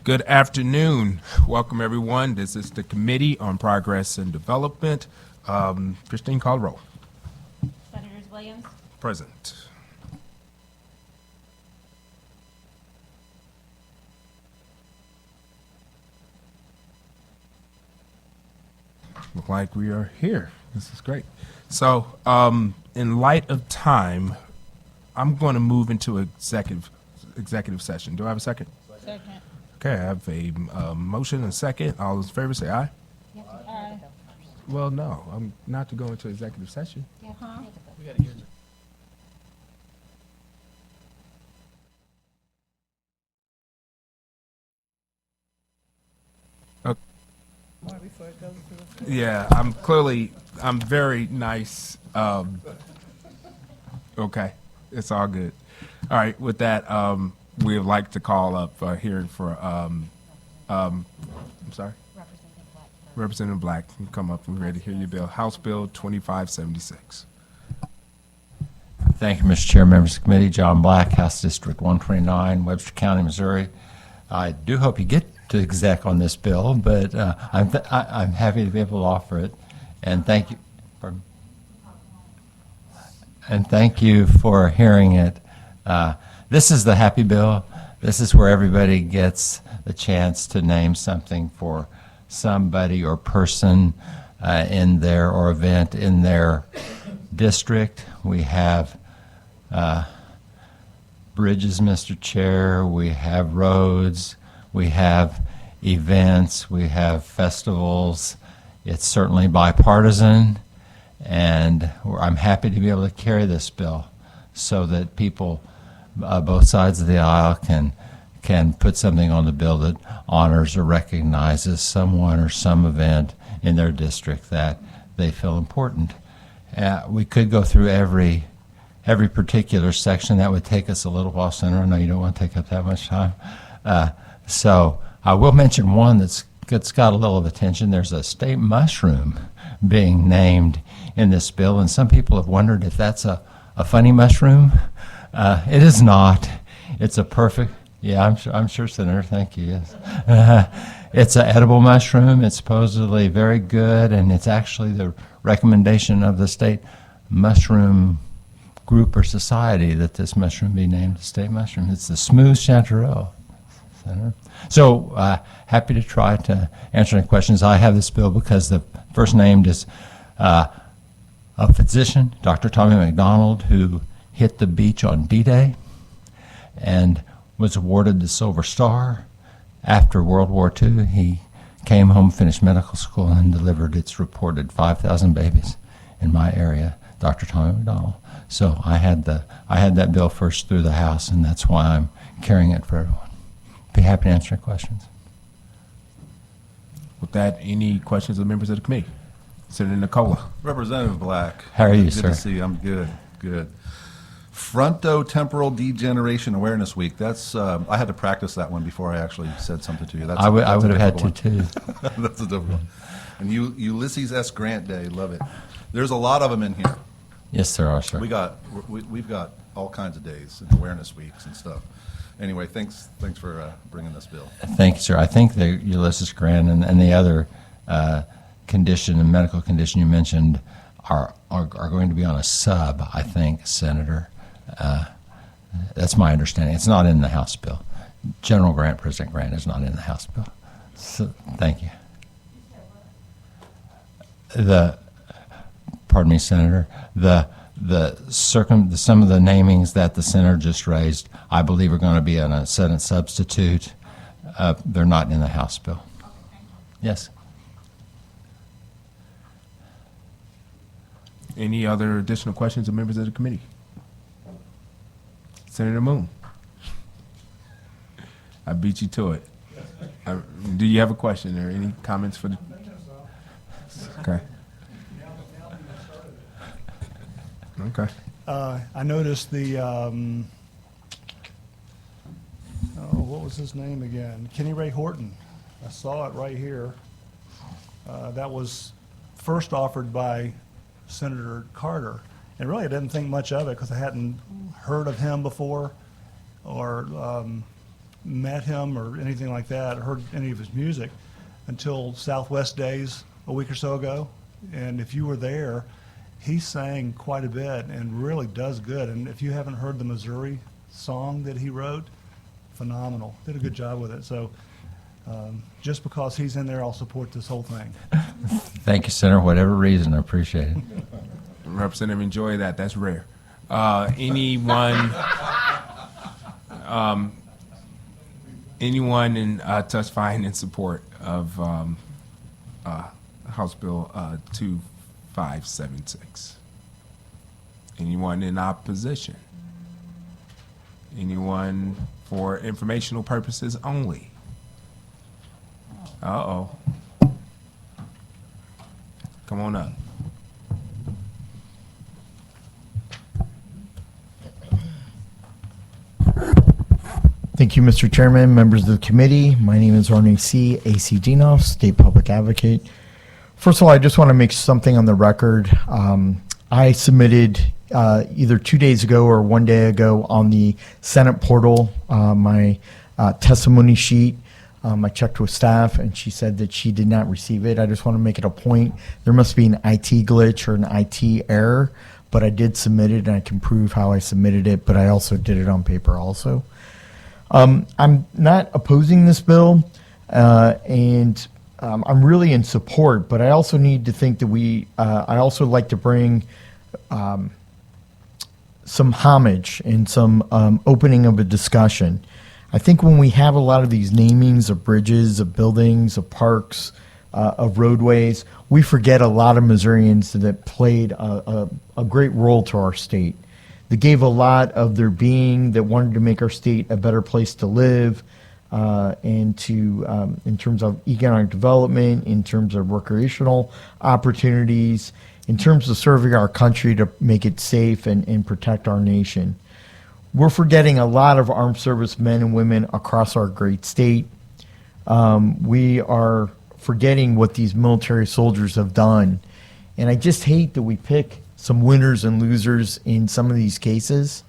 Good afternoon. Welcome, everyone. This is the Committee on Progress and Development. Christine, call the roll. Senators Williams, Present. Look like we are here. This is great. So, in light of time, I'm going to move into executive session. Do I have a second? second. Okay, I have a motion and a second. All those in favor say aye. Aye. Well, no, I'm not to go into executive session. Uh-huh. Yeah, I'm very nice. Okay, it's all good. All right, with that, we would like to call up a hearing for, I'm sorry? Representative Black, you come up and we're ready to hear your bill. House Bill 2576. Thank you, Mr. Chair, members of the committee. John Black, House District 129, Webster County, Missouri. I do hope you get to exec on this bill, but I'm happy to be able to offer it. And thank you. Pardon? And thank you for hearing it. This is the happy bill. This is where everybody gets the chance to name something for somebody or person in their or event in their district. We have bridges, Mr. Chair. We have roads. We have events. We have festivals. It's certainly bipartisan, and I'm happy to be able to carry this bill so that people both sides of the aisle can put something on the bill that honors or recognizes someone or some event in their district that they feel important. We could go through every particular section. That would take us a little while, Senator. I know you don't want to take up that much time. So I will mention one that's got a little of attention. There's a state mushroom being named in this bill, and some people have wondered if that's a funny mushroom. It is not. It's a perfect, yeah, I'm sure, Senator, thank you, yes. It's an edible mushroom. It's supposedly very good, and it's actually the recommendation of the state mushroom group or society that this mushroom be named a state mushroom. It's the smooth chanterelle, Senator. So happy to try to answer any questions. I have this bill because the first named is a physician, Dr. Tommy McDonald, who hit the beach on D-Day and was awarded the Silver Star. After World War II, he came home, finished medical school, and delivered its reported 5,000 babies in my area, Dr. Tommy McDonald. So I had that bill first through the House, and that's why I'm carrying it for everyone. Be happy to answer any questions. With that, any questions of members of the committee? Senator Nicola. Representative Black. How are you, good sir? Good to see you. I'm good. Good. Frontotemporal Degeneration Awareness Week. That's I had to practice that one before I actually said something to you. That's I would have had to too. That's a different one. And Ulysses S. Grant Day. Love it. There's a lot of them in here. Yes, there are, sir. We've got all kinds of days and awareness weeks and stuff. Anyway, thanks for bringing this bill. Thank you, sir. I think the Ulysses Grant and the other condition and medical condition you mentioned are going to be on a sub, I think, Senator. That's my understanding. It's not in the House bill. General Grant, President Grant is not in the House bill. So, thank you. Pardon me, Senator. Some of the namings that the senator just raised, I believe, are going to be on a Senate substitute. They're not in the House bill. Yes. Any other additional questions of members of the committee? Senator Moon. I beat you to it. Do you have a question or any comments for the? Okay. Okay. I noticed the, what was his name again? Kenny Ray Horton. I saw it right here. That was first offered by Senator Carter. And really I didn't think much of it because I hadn't heard of him before or met him or anything like that, or heard any of his music until Southwest Days a week or so ago. And if you were there, he sang quite a bit and really does good. And if you haven't heard the Missouri song that he wrote, phenomenal. Did a good job with it. So just because he's in there, I'll support this whole thing. Thank you, Senator. Whatever reason, I appreciate it. Representative, enjoy that. That's rare. Anyone in testifying in support of House Bill 2576? Anyone in opposition? Anyone for informational purposes only? Uh-oh. Come on up. Thank you, Mr. Chairman, members of the committee. My name is Arnie C. A.C. Dinoff, State Public Advocate. First of all, I just want to make something on the record. I submitted either 2 days ago or 1 day ago on the Senate portal my testimony sheet. I checked with staff, and she said that she did not receive it. I just want to make it a point. There must be an IT glitch or an IT error, but I did submit it, and I can prove how I submitted it, but I also did it on paper also. I'm not opposing this bill, and I'm really in support, but I also need to think that I also like to bring some homage and some opening of a discussion. I think when we have a lot of these namings of bridges, of buildings, of parks, of roadways, we forget a lot of Missourians that played a great role to our state. They gave a lot of their being, that wanted to make our state a better place to live, and to, in terms of economic development, in terms of recreational opportunities, in terms of serving our country to make it safe and protect our nation. We're forgetting a lot of armed service men and women across our great state. We are forgetting what these military soldiers have done. And I just hate that we pick some winners and losers in some of these cases.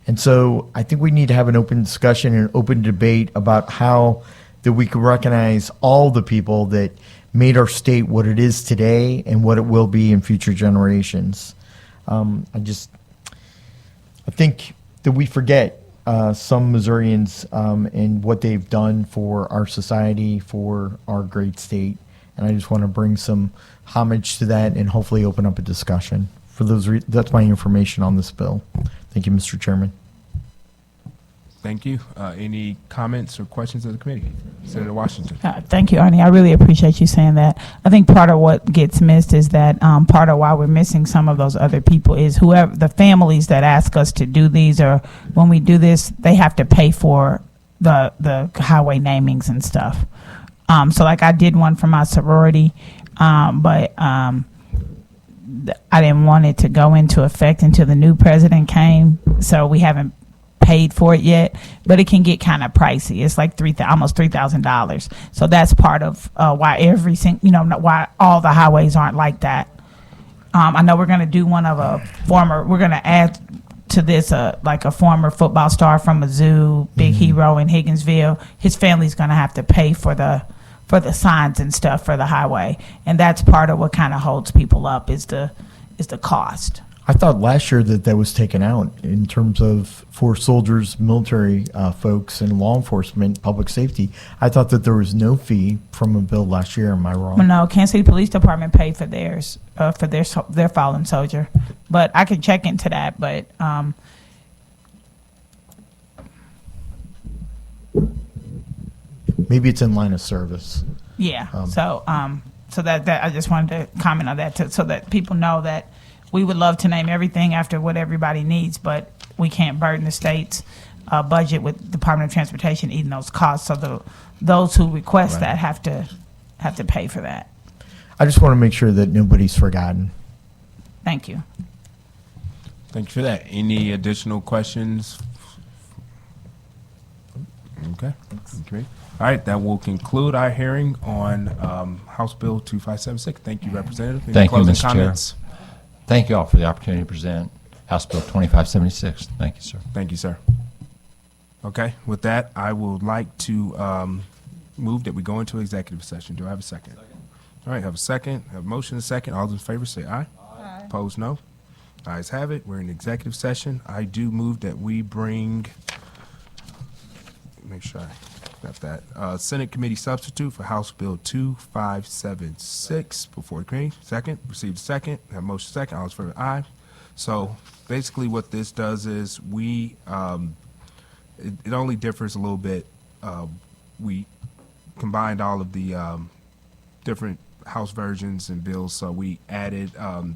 And so I think we need to have an open discussion and open debate about how that we can recognize all the people that made our state what it is today and what it will be in future generations. I think that we forget some Missourians and what they've done for our society, for our great state. And I just want to bring some homage to that and hopefully open up a discussion. For those, that's my information on this bill. Thank you, Mr. Chairman. Thank you. Any comments or questions of the committee? Senator Washington. Thank you, Arnie. I really appreciate you saying that. I think part of what gets missed is that part of why we're missing some of those other people is whoever the families that ask us to do these, or when we do this, they have to pay for the highway namings and stuff. So like I did one for my sorority, but I didn't want it to go into effect until the new president came, so we haven't paid for it yet, but it can get kind of pricey. It's like almost $3,000. So that's part of why why all the highways aren't like that. I know we're going to do one of we're going to add to this like a former football star from Mizzou, big hero in Higginsville. His family's going to have to pay for the signs and stuff for the highway, and that's part of what kind of holds people up is the cost. I thought last year that was taken out in terms of for soldiers, military folks, and law enforcement, public safety. I thought that there was no fee from a bill last year. Am I wrong? Well, no, Kansas City Police Department paid for theirs, for their fallen soldier. But I can check into that. But maybe it's in line of service. yeah. So that I just wanted to comment on that so that people know that we would love to name everything after what everybody needs, but we can't burden the state's budget with Department of Transportation eating those costs. So those who request that have to pay for that. I just want to make sure that nobody's forgotten. Thank you. Thank you for that. Any additional questions? Okay. Great. All right, that will conclude our hearing on House Bill 2576. Thank you, Representative. Any Thank you, closing Mr. Chair. comments? Thank you all for the opportunity to present House Bill 2576. Thank you, sir. Thank you, sir. Okay, with that, I would like to move that we go into executive session. Do I have a second? All right, have a second, have a motion and a second. All those in favor say aye. Aye. Opposed, no. Ayes have it. We're in executive session. I do move that we bring, make sure I got that, Senate Committee Substitute for House Bill 2576 before the committee. Second, received a second, have a motion second. All those in favor, aye. So basically what this does is we, it only differs a little bit. We combined all of the different House versions and bills, so we added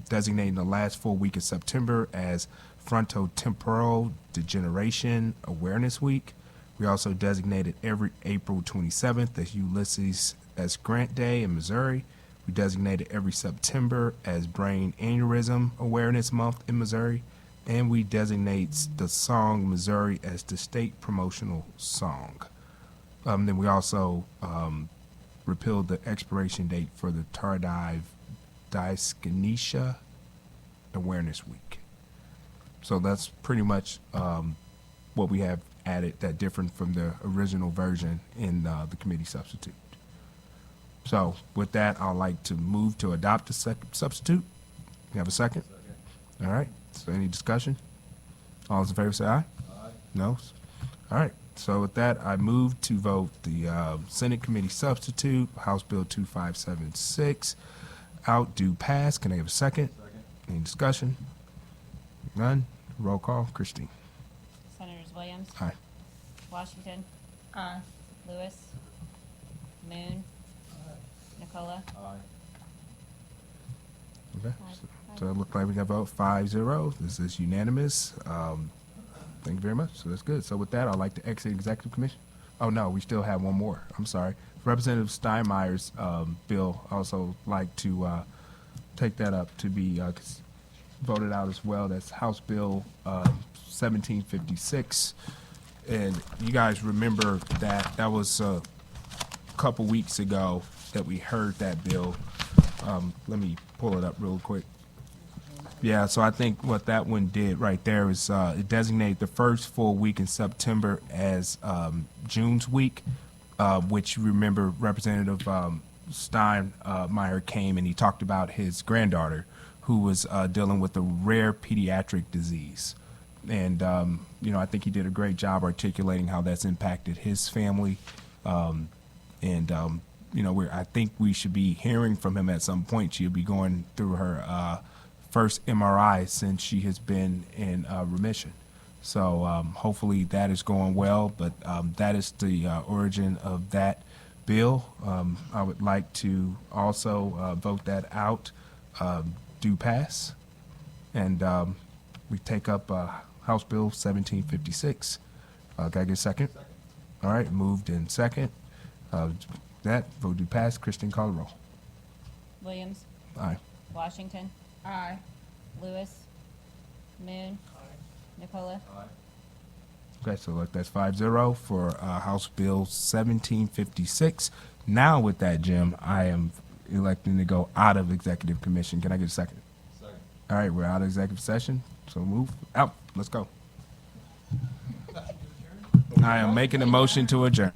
designating the last full week of September as Frontotemporal Degeneration Awareness Week. We also designated every April 27th as Ulysses S. Grant Day in Missouri. We designated every September as Brain Aneurysm Awareness Month in Missouri. And we designate the song Missouri as the state promotional song. Then we also repealed the expiration date for the tardive dyskinesia awareness week. So that's pretty much what we have added that different from the original version in the committee substitute. So with that, I'd like to move to adopt the substitute. You have a second? All right. So any discussion? All those in favor say aye. Aye. No? All right. So with that, I move to vote the Senate Committee Substitute, House Bill 2576, out, do pass. Can I have a second? Second. Any discussion? None? Roll call. Christine. Senators Williams, Aye. Washington, Lewis, Moon, Nicola. Okay. So it looks like we got vote 5-0. This is unanimous. Thank you very much. So that's good. So with that, I'd like to exit executive commission. Oh, no, we still have one more. I'm sorry. Representative Steinmeyer's bill, also like to take that up to be voted out as well. That's House Bill 1756. And you guys remember that was a couple weeks ago that we heard that bill. Let me pull it up real quick. Yeah, so I think what that one did right there is it designated the first full week in September as June's week, which you remember Representative Steinmeyer came and he talked about his granddaughter who was dealing with a rare pediatric disease. And, I think he did a great job articulating how that's impacted his family. I think we should be hearing from him at some point. She'll be going through her first MRI since she has been in remission. So hopefully that is going well, but that is the origin of that bill. I would like to also vote that out, do pass, and we take up House Bill 1756. Can I get a second? Second. All right, moved in second. That vote do pass. Christine, call the roll. Williams, Aye. Washington, Lewis, Moon, Nicola. Okay, so look, that's 5-0 for House Bill 1756. Now with that, Jim, I am electing to go out of executive commission. Can I get a second? Second. All right, we're out of executive session, so move out. Let's go. I am making a motion to adjourn.